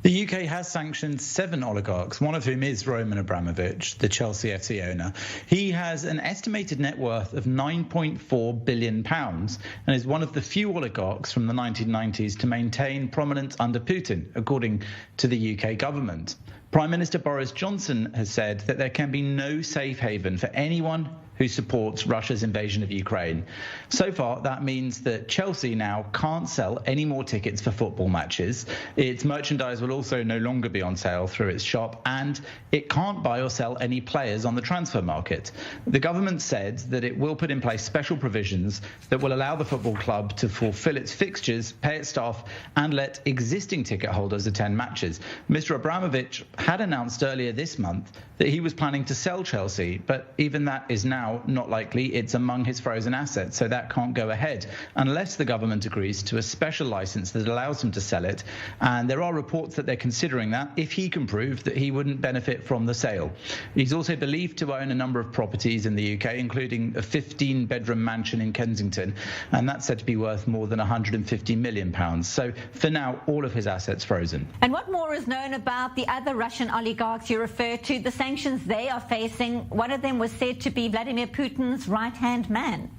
The UK has sanctioned 7 oligarchs, one of whom is Roman Abramovich, the Chelsea FC owner. He has an estimated net worth of £9.4 billion and is one of the few oligarchs from the 1990s to maintain prominence under Putin, according to the UK government. Prime Minister Boris Johnson has said that there can be no safe haven for anyone who supports Russia's invasion of Ukraine. So far, that means that Chelsea now can't sell any more tickets for football matches. Its merchandise will also no longer be on sale through its shop, and it can't buy or sell any players on the transfer market. The government said that it will put in place special provisions that will allow the football club to fulfil its fixtures, pay its staff, and let existing ticket holders attend matches. Mr. Abramovich had announced earlier this month that he was planning to sell Chelsea, but even that is now not likely. It's among his frozen assets, so that can't go ahead unless the government agrees to a special license that allows him to sell it. And there are reports that they're considering that if he can prove that he wouldn't benefit from the sale. He's also believed to own a number of properties in the UK, including a 15-bedroom mansion in Kensington, and that's said to be worth more than £150 million. So for now, all of his assets frozen. And what more is known about the other Russian oligarchs you refer to, the sanctions they are facing? One of them was said to be Vladimir Putin's right-hand man.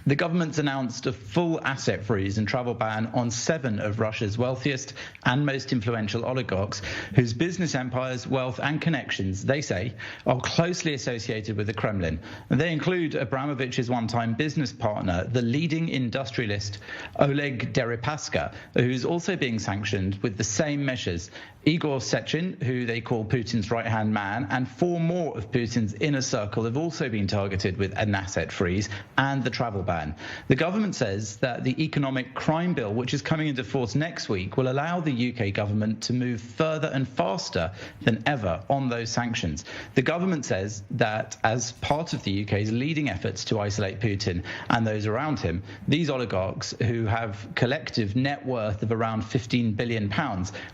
The government's announced a full asset freeze and travel ban on 7 of Russia's wealthiest and most influential oligarchs, whose business empires, wealth and connections, they say, are closely associated with the Kremlin. And they include Abramovich's one-time business partner, the leading industrialist Oleg Deripaska, who's also being sanctioned with the same measures. Igor Sechin, who they call Putin's right-hand man, and 4 more of Putin's inner circle have also been targeted with an asset freeze and the travel ban. The government says that the economic crime bill, which is coming into force next week, will allow the UK government to move further and faster than ever on those sanctions. The government says that as part of the UK's leading efforts to isolate Putin and those around him, these oligarchs, who have collective net worth of around £15 billion,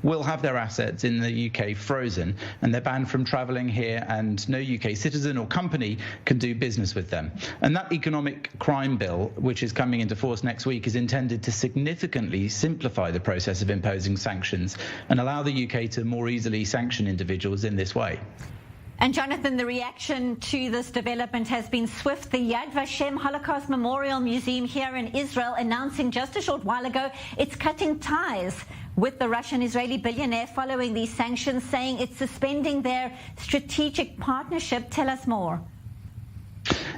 will have their assets in the UK frozen, and they're banned from travelling here, and no UK citizen or company can do business with them. And that economic crime bill, which is coming into force next week, is intended to significantly simplify the process of imposing sanctions and allow the UK to more easily sanction individuals in this way. And Jonathan, the reaction to this development has been swift. The Yad Vashem Holocaust Memorial Museum here in Israel announcing just a short while ago it's cutting ties with the Russian-Israeli billionaire following these sanctions, saying it's suspending their strategic partnership. Tell us more.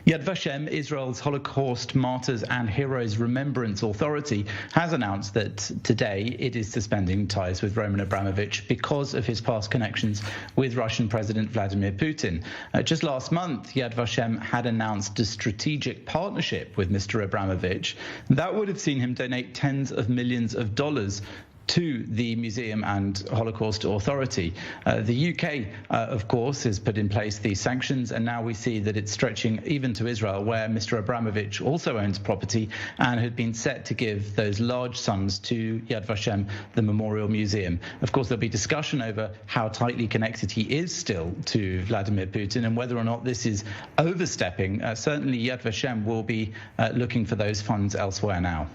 Yad Vashem, Israel's Holocaust Martyrs and Heroes Remembrance Authority, has announced that today it is suspending ties with Roman Abramovich because of his past connections with Russian President Vladimir Putin. Just last month, Yad Vashem had announced a strategic partnership with Mr. Abramovich. That would have seen him donate tens of millions of dollars to the Museum and Holocaust Authority. The UK, of course, has put in place these sanctions, and now we see that it's stretching even to Israel, where Mr. Abramovich also owns property and had been set to give those large sums to Yad Vashem, the Memorial Museum. Of course, there'll be discussion over how tightly connected he is still to Vladimir Putin and whether or not this is overstepping. Certainly, Yad Vashem will be looking for those funds elsewhere now.